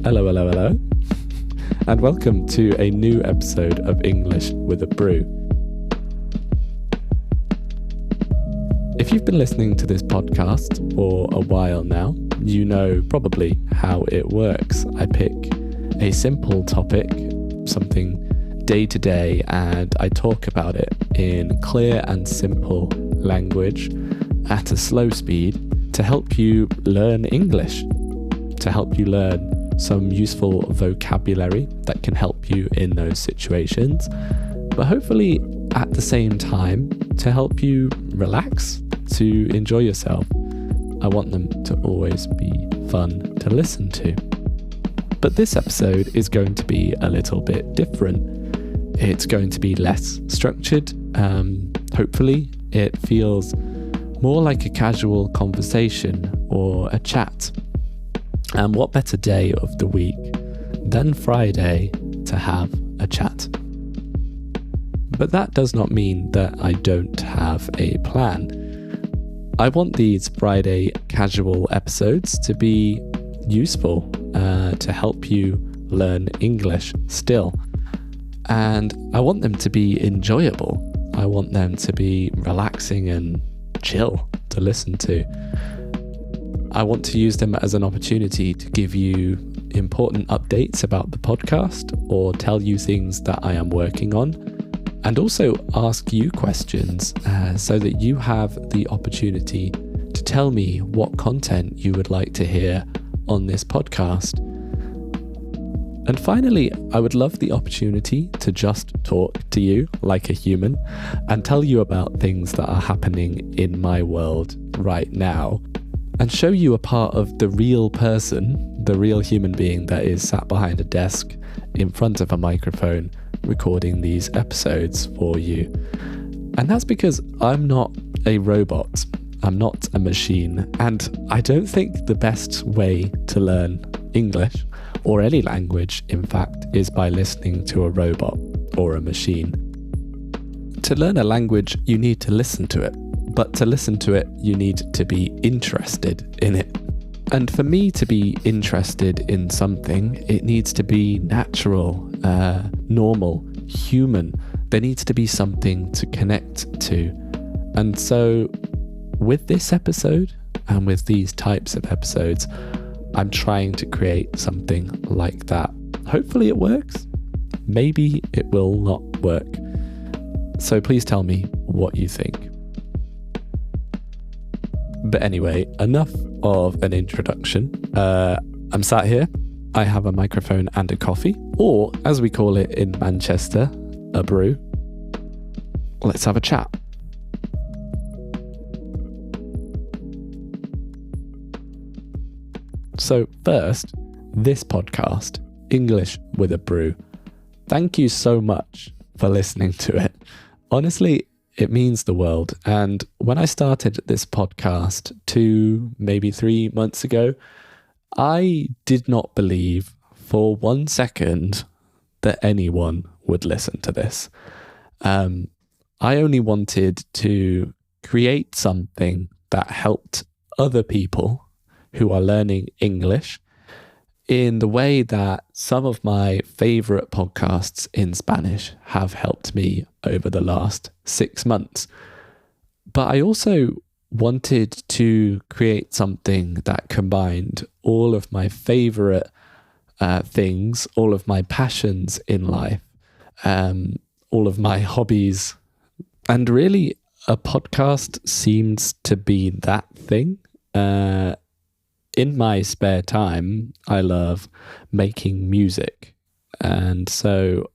Hello, hello, hello, and welcome to a new episode of English with a Brew. If you've been listening to this podcast for a while now, you know probably how it works. I pick a simple topic, something day to day, and I talk about it in clear and simple language at a slow speed to help you learn English, to help you learn some useful vocabulary that can help you in those situations, but hopefully at the same time to help you relax, to enjoy yourself. I want them to always be fun to listen to. But this episode is going to be a little bit different. It's going to be less structured. Hopefully it feels more like a casual conversation or a chat. And what better day of the week than Friday to have a chat? But that does not mean that I don't have a plan. I want these Friday casual episodes to be useful, to help you learn English still. And I want them to be enjoyable. I want them to be relaxing and chill to listen to. I want to use them as an opportunity to give you important updates about the podcast or tell you things that I am working on, and also ask you questions so that you have the opportunity to tell me what content you would like to hear on this podcast. And finally, I would love the opportunity to just talk to you like a human and tell you about things that are happening in my world right now, and show you a part of the real person, the real human being that is sat behind a desk in front of a microphone recording these episodes for you. And that's because I'm not a robot, I'm not a machine, and I don't think the best way to learn English, or any language in fact, is by listening to a robot or a machine. To learn a language, you need to listen to it. But to listen to it, you need to be interested in it. And for me to be interested in something, it needs to be natural, normal, human. There needs to be something to connect to. And so with this episode and with these types of episodes, I'm trying to create something like that. Hopefully it works. Maybe it will not work. So please tell me what you think. But anyway, enough of an introduction. I'm sat here. I have a microphone and a coffee, or as we call it in Manchester, a brew. Let's have a chat. So first, this podcast, English with a Brew. Thank you so much for listening to it. Honestly, it means the world. And when I started this podcast 2, maybe 3 months ago, I did not believe for 1 second that anyone would listen to this. I only wanted to create something that helped other people who are learning English in the way that some of my favorite podcasts in Spanish have helped me over the last 6 months. But I also wanted to create something that combined all of my favorite things, all of my passions in life, all of my hobbies. And really, a podcast seems to be that thing. In my spare time, I love making music. And so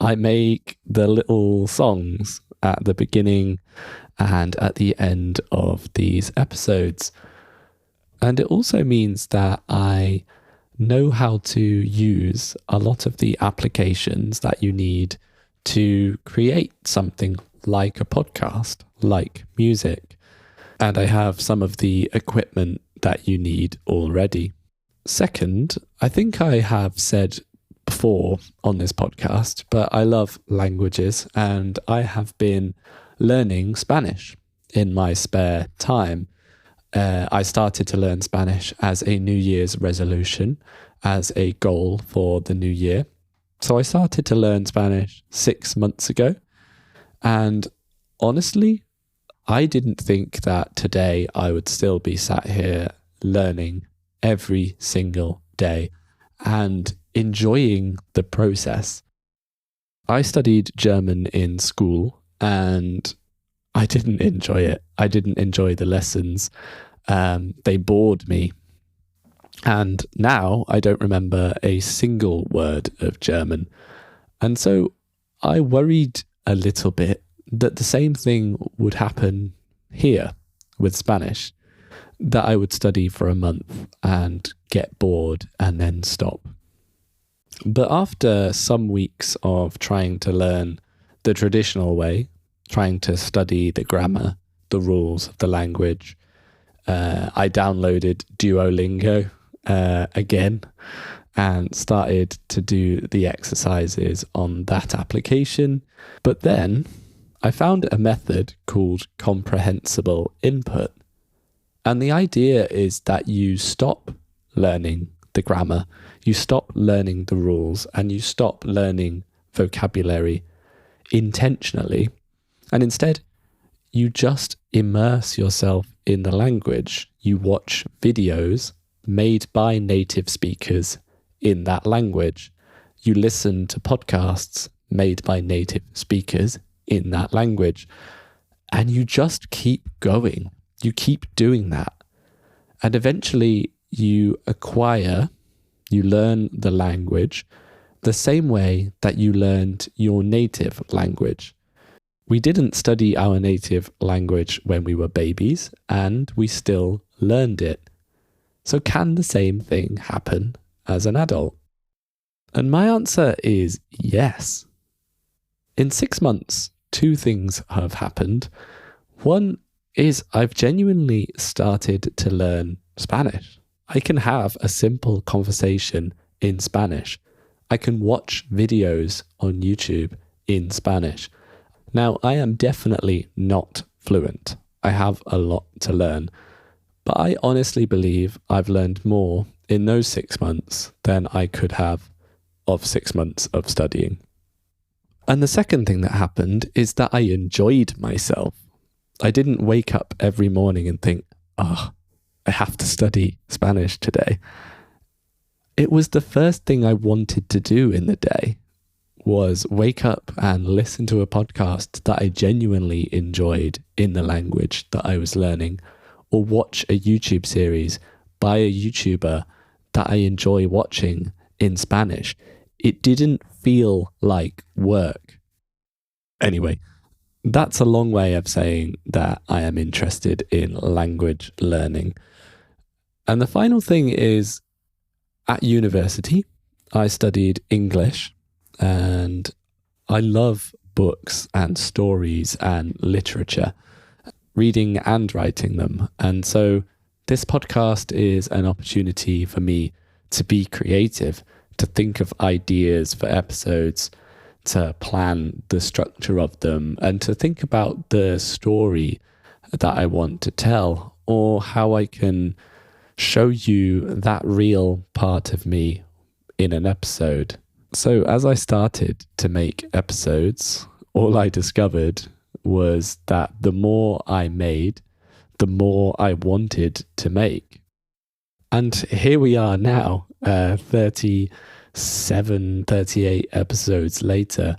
I make the little songs at the beginning and at the end of these episodes. And it also means that I know how to use a lot of the applications that you need to create something like a podcast, like music. And I have some of the equipment that you need already. Second, I think I have said before on this podcast, but I love languages and I have been learning Spanish in my spare time. I started to learn Spanish as a New Year's resolution, as a goal for the new year. So I started to learn Spanish 6 months ago. And honestly, I didn't think that today I would still be sat here learning every single day and enjoying the process. I studied German in school and I didn't enjoy it. I didn't enjoy the lessons. They bored me. And now I don't remember a single word of German. And so I worried a little bit that the same thing would happen here with Spanish, that I would study for a month and get bored and then stop. But after some weeks of trying to learn the traditional way, trying to study the grammar, the rules of the language, I downloaded Duolingo again and started to do the exercises on that application. But then I found a method called comprehensible input. And the idea is that you stop learning the grammar, you stop learning the rules, and you stop learning vocabulary intentionally. And instead, you just immerse yourself in the language. You watch videos made by native speakers in that language. You listen to podcasts made by native speakers in that language. And you just keep going. You keep doing that. And eventually you learn the language the same way that you learned your native language. We didn't study our native language when we were babies, and we still learned it. So can the same thing happen as an adult? And my answer is yes. In 6 months, 2 things have happened. One is I've genuinely started to learn Spanish. I can have a simple conversation in Spanish. I can watch videos on YouTube in Spanish. Now, I am definitely not fluent. I have a lot to learn. But I honestly believe I've learned more in those 6 months than I could have of 6 months of studying. And the second thing that happened is that I enjoyed myself. I didn't wake up every morning and think, I have to study Spanish today. It was the first thing I wanted to do in the day, was wake up and listen to a podcast that I genuinely enjoyed in the language that I was learning, or watch a YouTube series by a YouTuber that I enjoy watching in Spanish. It didn't feel like work. Anyway, that's a long way of saying that I am interested in language learning. And the final thing is, at university, I studied English, and I love books and stories and literature, reading and writing them. And so this podcast is an opportunity for me to be creative, to think of ideas for episodes, to plan the structure of them, and to think about the story that I want to tell, or how I can show you that real part of me in an episode. So as I started to make episodes, all I discovered was that the more I made, the more I wanted to make. And here we are now, 37, 38 episodes later,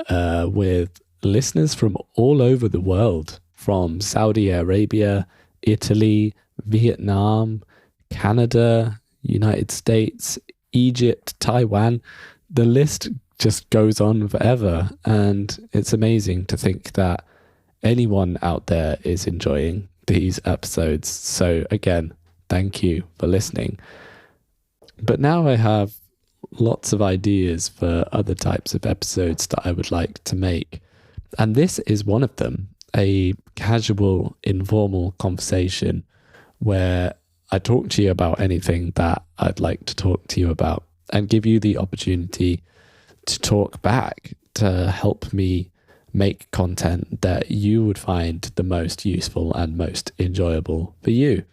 with listeners from all over the world, from Saudi Arabia, Italy, Vietnam, Canada, United States, Egypt, Taiwan. The list just goes on forever. And it's amazing to think that anyone out there is enjoying these episodes. So again, thank you for listening. But now I have lots of ideas for other types of episodes that I would like to make. And this is one of them, a casual, informal conversation where I talk to you about anything that I'd like to talk to you about and give you the opportunity to talk back, to help me make content that you would find the most useful and most enjoyable for you.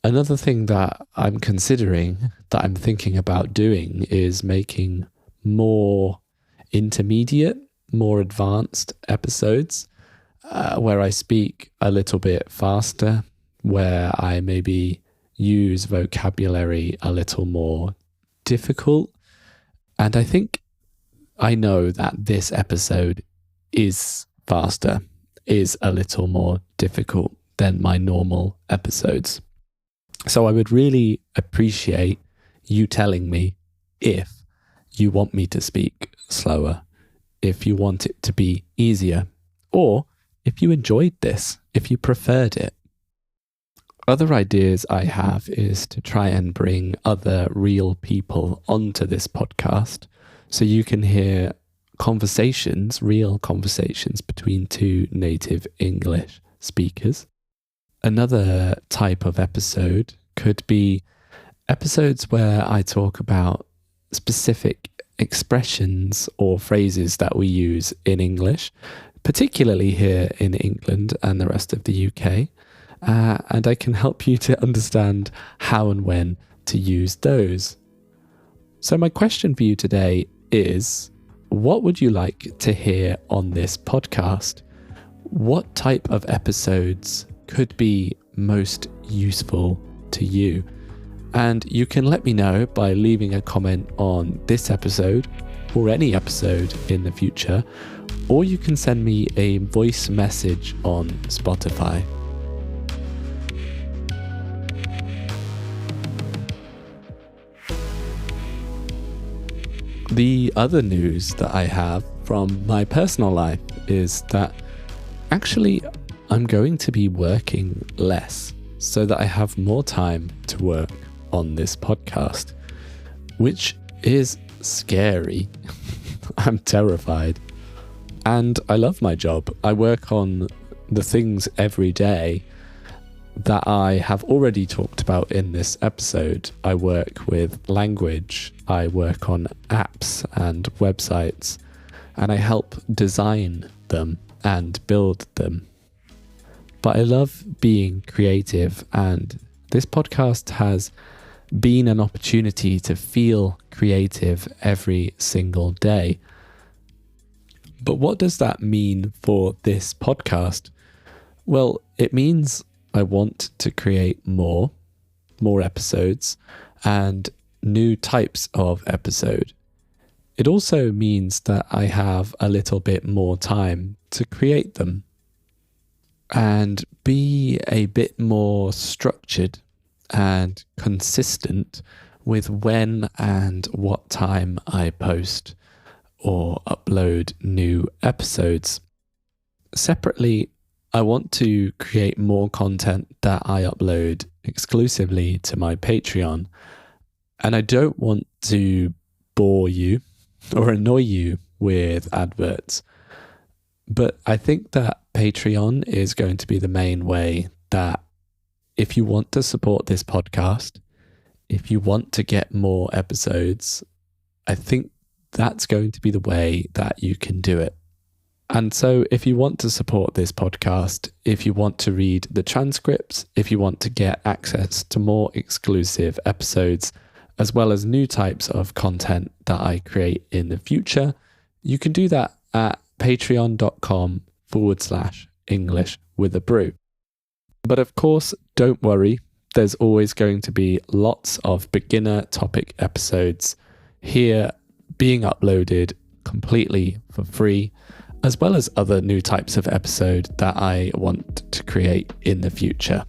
Another thing that I'm considering, that I'm thinking about doing, is making more intermediate, more advanced episodes where I speak a little bit faster, where I maybe use vocabulary a little more difficult. And I know that this episode is faster, is a little more difficult than my normal episodes. So I would really appreciate you telling me if you want me to speak slower, if you want it to be easier, or if you enjoyed this, if you preferred it. Other ideas I have is to try and bring other real people onto this podcast so you can hear conversations, real conversations between two native English speakers. Another type of episode could be episodes where I talk about specific expressions or phrases that we use in English, particularly here in England and the rest of the UK. And I can help you to understand how and when to use those. So my question for you today is, what would you like to hear on this podcast? What type of episodes could be most useful to you? And you can let me know by leaving a comment on this episode or any episode in the future, or you can send me a voice message on Spotify. The other news that I have from my personal life is that actually I'm going to be working less so that I have more time to work on this podcast, which is scary. I'm terrified. And I love my job. I work on the things every day that I have already talked about in this episode. I work with language, I work on apps and websites, and I help design them and build them. But I love being creative, and this podcast has been an opportunity to feel creative every single day. But what does that mean for this podcast? Well, it means I want to create more episodes and new types of episode. It also means that I have a little bit more time to create them and be a bit more structured and consistent with when and what time I post or upload new episodes. Separately, I want to create more content that I upload exclusively to my Patreon, and I don't want to bore you or annoy you with adverts. But I think that Patreon is going to be the main way that if you want to support this podcast, if you want to get more episodes, I think that's going to be the way that you can do it. And so if you want to support this podcast, if you want to read the transcripts, if you want to get access to more exclusive episodes, as well as new types of content that I create in the future, you can do that at patreon.com/English with a brew. But of course, don't worry, there's always going to be lots of beginner topic episodes here being uploaded completely for free, as well as other new types of episode that I want to create in the future.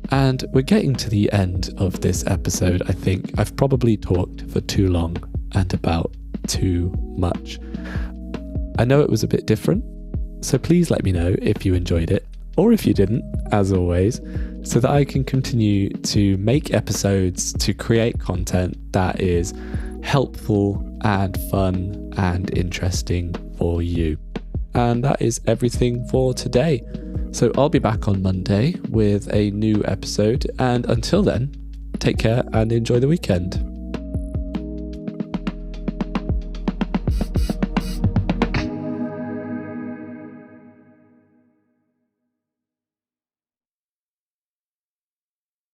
And we're getting to the end of this episode. I think I've probably talked for too long and about too much. I know it was a bit different, so please let me know if you enjoyed it, or if you didn't, as always, so that I can continue to make episodes, to create content that is helpful and fun and interesting for you. And that is everything for today. So I'll be back on Monday with a new episode, and until then, take care and enjoy the weekend.